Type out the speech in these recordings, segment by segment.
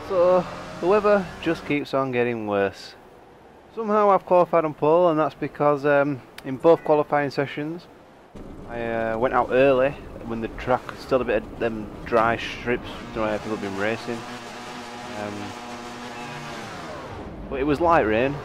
So the weather just keeps on getting worse. Somehow I've qualified on pole, and that's because in both qualifying sessions I went out early when the track still a bit of them dry strips where people have been racing. But it was light rain.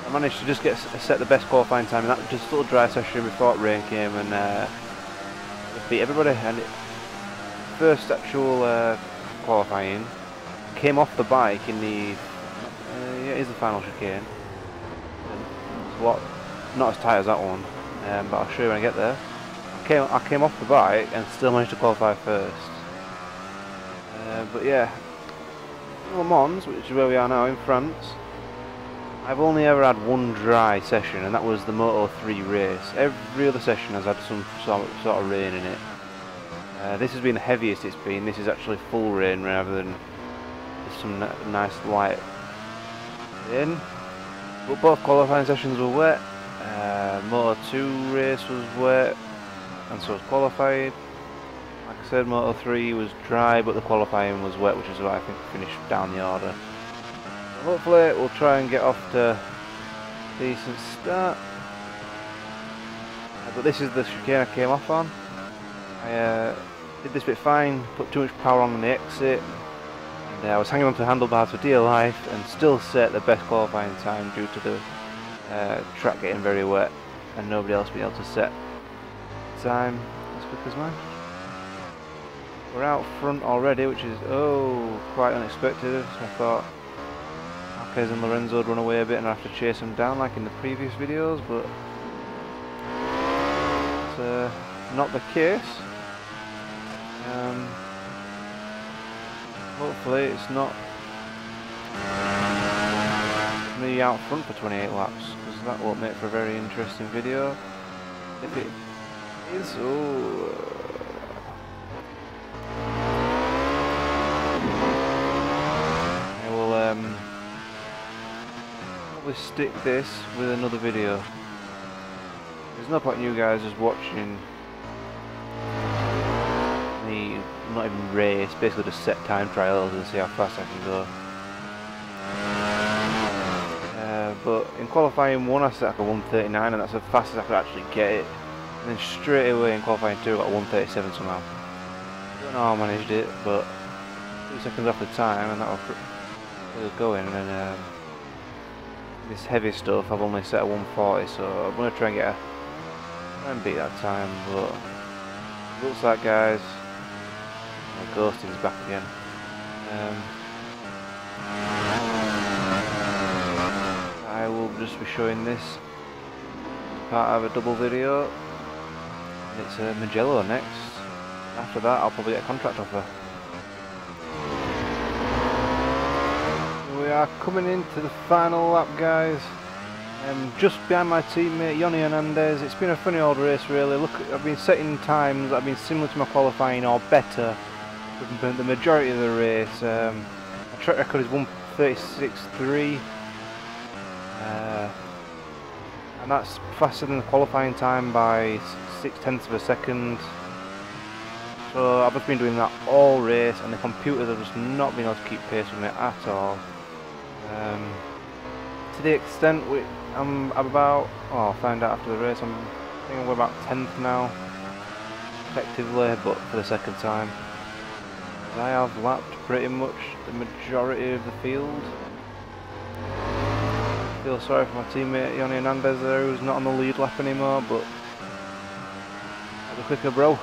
I managed to just set the best qualifying time in that just little dry session before rain came, and beat everybody. And first actual qualifying, came off the bike in the yeah, it is the final chicane. It's a lot, not as tight as that one, but I'll show you when I get there. I came off the bike and still managed to qualify first. But yeah, Le Mans, which is where we are now in France, I've only ever had one dry session, and that was the Moto3 race. Every other session has had some sort of rain in it. This has been the heaviest it's been. This is actually full rain rather than some nice light rain. But both qualifying sessions were wet. Moto2 race was wet, and so was qualifying. Like I said, Moto3 was dry, but the qualifying was wet, which is why I think we finished down the order. So hopefully we'll try and get off to a decent start. But this is the chicane I came off on. I did this bit fine, put too much power on the exit, and I was hanging onto the handlebars for dear life and still set the best qualifying time due to the track getting very wet and nobody else being able to set time as quick as mine. We're out front already, which is quite unexpected. I thought Marquez and Lorenzo would run away a bit and I'd have to chase them down like in the previous videos, but it's not the case. Hopefully it's not me out front for 28 laps, because that won't make for a very interesting video. If it is, I will probably stick this with another video. There's no point in you guys just watching me not even race, basically just set time trials and see how fast I can go. But in qualifying 1 I set like a 1:39, and that's the fastest I could actually get it. And then straight away in qualifying 2 I got a 1:37 somehow. I don't know how I managed it, but 2 seconds off the time and that was really going. And then this heavy stuff I've only set a 1:40, so I'm going to try and beat that time. But looks like, guys, ghosting's back again. I will just be showing this as part of a double video. It's Mugello next. After that I'll probably get a contract offer. We are coming into the final lap, guys. Just behind my teammate Yoni Hernandez. It's been a funny old race really. Look, I've been setting times that have been similar to my qualifying or better for the majority of the race. My track record is 1:36.3. And that's faster than the qualifying time by 0.6 of a second. So I've just been doing that all race, and the computers have just not been able to keep pace with me at all. To the extent I'm about, I'll find out after the race, I think we're about 10th now, effectively, but for the second time. I have lapped pretty much the majority of the field. I feel sorry for my teammate Yoni Hernandez there, who's not on the lead lap anymore, but I'll be quicker, bro.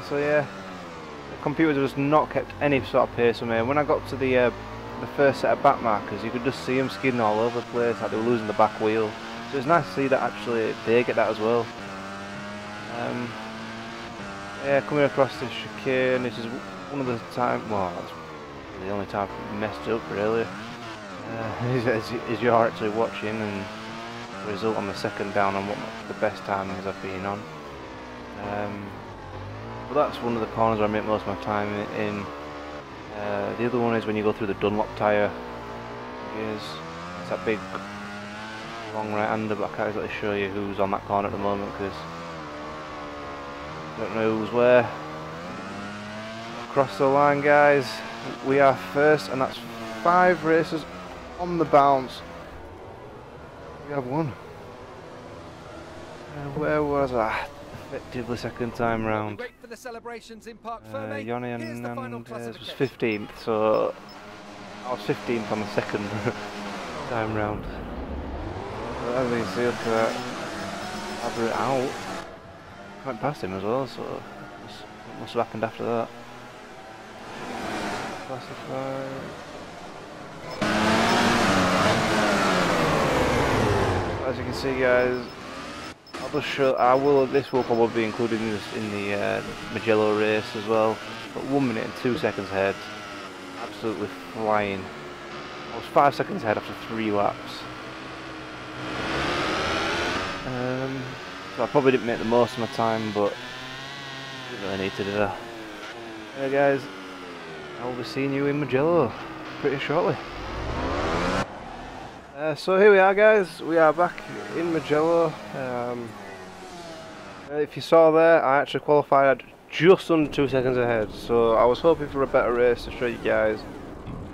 So yeah, the computers have just not kept any sort of pace with me. And when I got to the first set of back markers, you could just see them skidding all over the place, like they were losing the back wheel. So it's nice to see that actually they get that as well. Yeah, coming across this chicane, this is one of the times, well, that's the only time I've messed up really. As you're actually watching, and the result on the second down on what the best timings I've been on. But that's one of the corners where I make most of my time in. The other one is when you go through the Dunlop tyre. It's that big long right hander, but I can't exactly show you who's on that corner at the moment because I don't know who's where. Across the line, guys. We are first, and that's 5 races on the bounce. We have won. Where was I? Effectively second time round. Yoni and Hernandez was 15th, so I was 15th on the second time round. So as you can see, look at that. I've it out. Went past him as well, so it must have happened after that. Classified. As you can see, guys, I'll just show. This will probably be included in the Mugello race as well. But 1 minute and 2 seconds ahead, absolutely flying. I was 5 seconds ahead after 3 laps. So I probably didn't make the most of my time, but didn't really need to do that. Hey guys, I will be seeing you in Mugello pretty shortly. So here we are, guys. We are back in Mugello. If you saw there, I actually qualified just under 2 seconds ahead. So I was hoping for a better race to show you guys.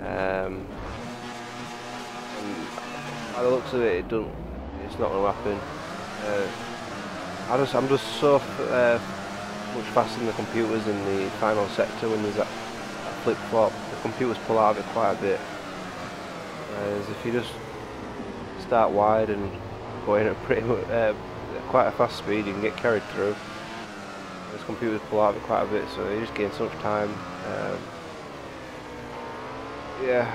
And by the looks of it, it's not going to happen. I'm just so much faster than the computers in the final sector when there's that flip flop. The computers pull out of it quite a bit. Whereas if you just start wide and go in at pretty much quite a fast speed, you can get carried through. Those computers pull out of it quite a bit, so you just gain so much time. Yeah,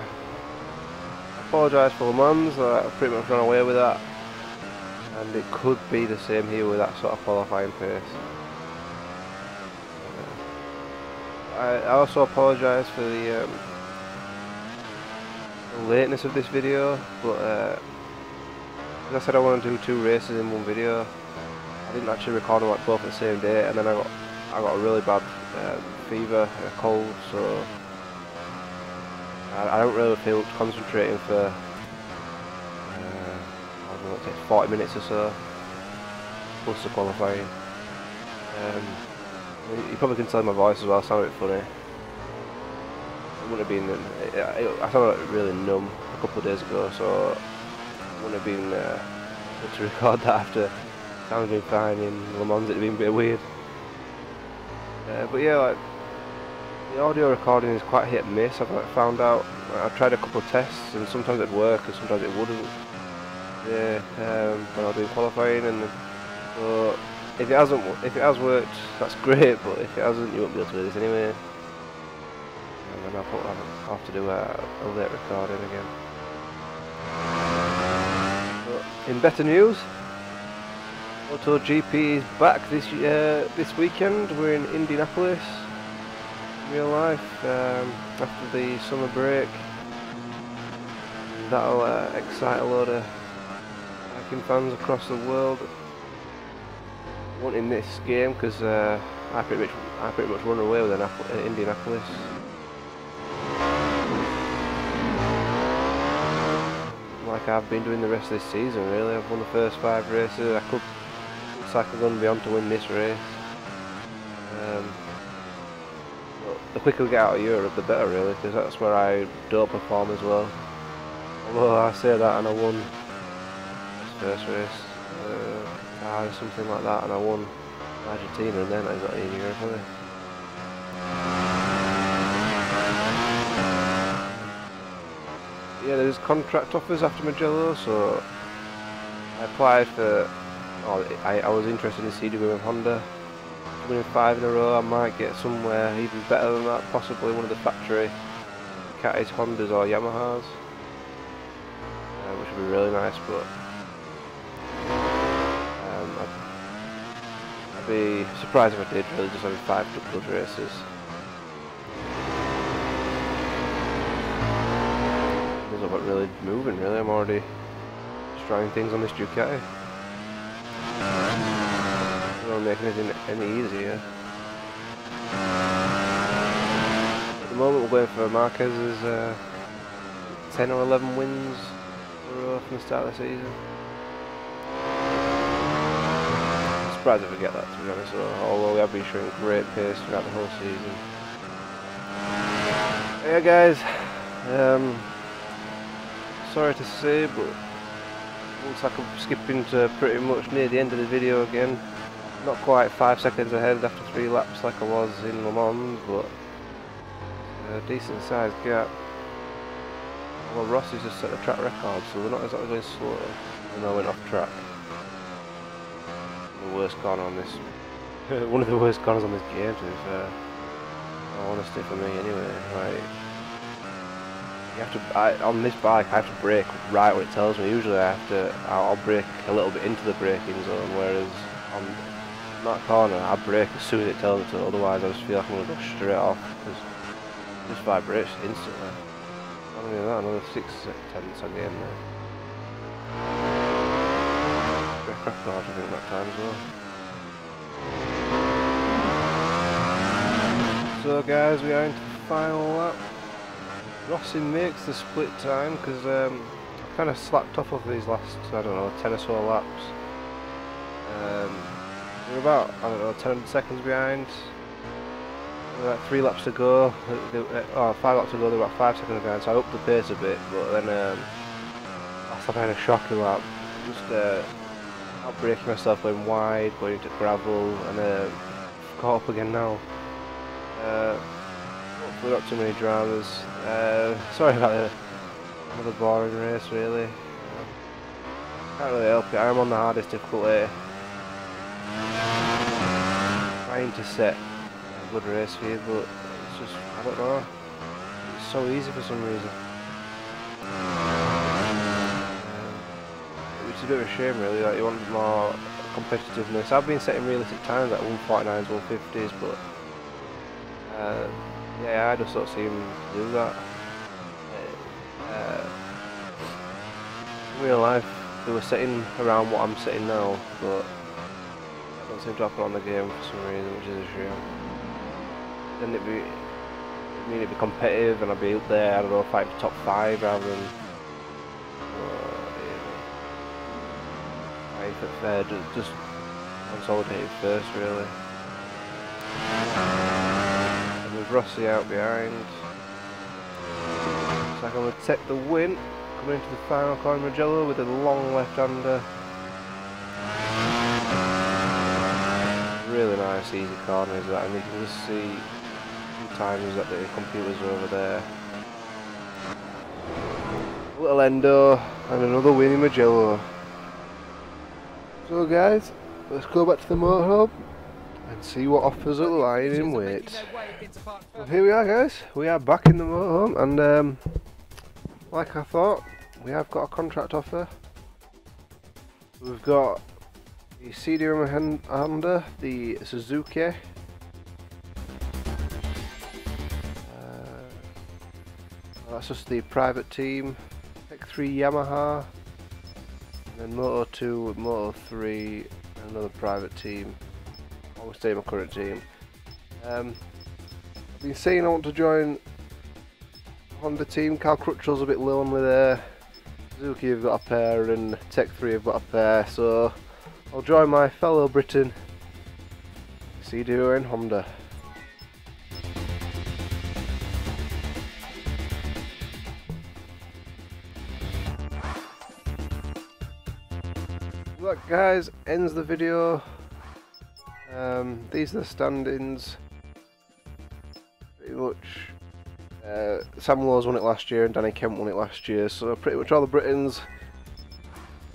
I apologise for Le Mans. I pretty much ran away with that. And it could be the same here with that sort of qualifying pace. I also apologise for the lateness of this video, but as I said, I want to do 2 races in one video. I didn't actually record them like both at the same day, and then I got a really bad fever, a cold, so I don't really feel concentrating for 40 minutes or so, plus the qualifying. You probably can tell my voice as well, I sound a bit funny. It wouldn't have been, I sounded like really numb a couple of days ago, so it wouldn't have been good to record that after sounding fine in Le Mans. It'd been a bit weird. But yeah, like, the audio recording is quite hit and miss. I've found out. I've tried a couple of tests, and sometimes it'd work and sometimes it wouldn't. Yeah, when I was doing qualifying, and so if it has worked, that's great. But if it hasn't, you won't be able to do this anyway. And then I'll have to do a late recording again. But in better news, MotoGP is back this weekend. We're in Indianapolis, in real life, after the summer break. That'll excite a load of fans across the world wanting this game, because I pretty much run away with Indianapolis. Like I've been doing the rest of this season, really. I've won the first 5 races. Looks like I'm going to be on to win this race. But the quicker we get out of Europe, the better, really, because that's where I don't perform as well. Although I say that, and I won first race, something like that, and I won Argentina, and then I got in Europe, haven't I? Yeah, there's contract offers after Mugello, so I applied for. I was interested in CW with Honda. Winning 5 in a row, I might get somewhere even better than that, possibly one of the factory Ducatis, Hondas, or Yamahas, which would be really nice, but. I'd be surprised if I did, really, just having 5 good races. It doesn't look really moving, really. I'm already trying things on this Ducati. It won't make anything any easier. At the moment, we're going for Marquez's 10 or 11 wins in a row from the start of the season. Surprised if we get that, to be honest, although we have been showing great pace throughout the whole season. Yeah guys, sorry to say, but looks like I'm skipping to pretty much near the end of the video again. Not quite 5 seconds ahead after 3 laps like I was in Le Mans, but a decent sized gap. Well, Rossi's just set the track record, so they're not exactly going slow. And I went off track. The worst corner on this, one of the worst corners on this game, to be fair. Honestly, for me anyway. Right, you have to. On this bike, I have to brake right when it tells me. Usually, I'll brake a little bit into the braking zone, whereas on that corner, I brake as soon as it tells me to. Otherwise, I just feel like I'm going to go straight off because it just vibrates instantly. Not only that, another 6/10 on the end there. Brake record, I think, that time as well. So guys, we are into the final lap. Rossi makes the split time because I've kind of slacked off of these last, I don't know, 10 or so laps. We're about, I don't know, 10 seconds behind. We're like 3 laps to go, 5 laps to go, they're about 5 seconds behind, so I upped the pace a bit, but then last lap I had a shocking lap. Just out-braking myself, going wide, going into gravel, and caught up again now. Hopefully not too many dramas. Sorry about another boring race really. Can't really help it, I am on the hardest difficulty. Trying to set a good race for you, but it's just, I don't know, it's so easy for some reason. Which is a bit of a shame really, like you want more competitiveness. I've been setting realistic times like 149s, 150s, but yeah, I just don't seem to do that. In real life, they were setting around what I'm setting now, but that don't seem to happen on the game for some reason, which is a shame. Then it'd be competitive, and I'd be up there, I don't know, fighting for top 5 rather than fighting for third, just consolidated first, really. With Rossi out behind. So I'm going to take the win, coming into the final corner, Mugello with a long left-hander. Really nice, easy corners that, and you can just see the times that the computers are over there. A little endo, and another win in Mugello. So guys, let's go back to the motorhome and see what offers are lying in wait. Well, here we are guys, we are back in the motorhome, and like I thought, we have got a contract offer. We've got the CDM Honda, the Suzuki, that's just the private team, Tech 3 Yamaha, and then Moto 2, Moto 3, and another private team. I'll stay in my current team. I've been saying I want to join Honda team. Cal Crutchell's a bit lonely there. Suzuki have got a pair, and Tech 3 have got a pair, so I'll join my fellow Briton, CDM Honda. That guys ends the video. These are the standings. Pretty much Sam Lowes won it last year and Danny Kemp won it last year, so pretty much all the Britons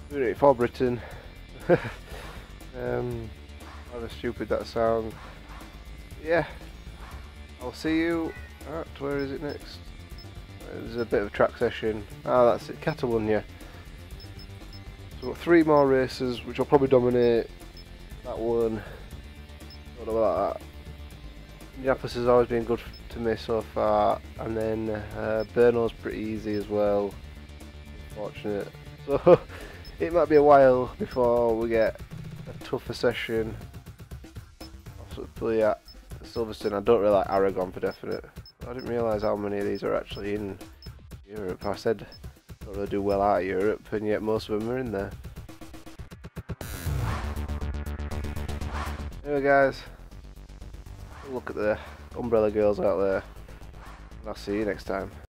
doing it for Britain. However stupid that sounds. Yeah, I'll see you at, where is it next? There's a bit of a track session. Ah, that's it, Catalonia. So we've got 3 more races, which I'll probably dominate. That one, don't know about that. Indianapolis has always been good to me so far, and then Brno's pretty easy as well, unfortunate. So it might be a while before we get a tougher session. Possibly at Silverstone. I don't really like Aragon for definite. I didn't realise how many of these are actually in Europe. I said I don't really do well out of Europe, and yet most of them are in there. Anyway guys, look at the umbrella girls out there. I'll see you next time.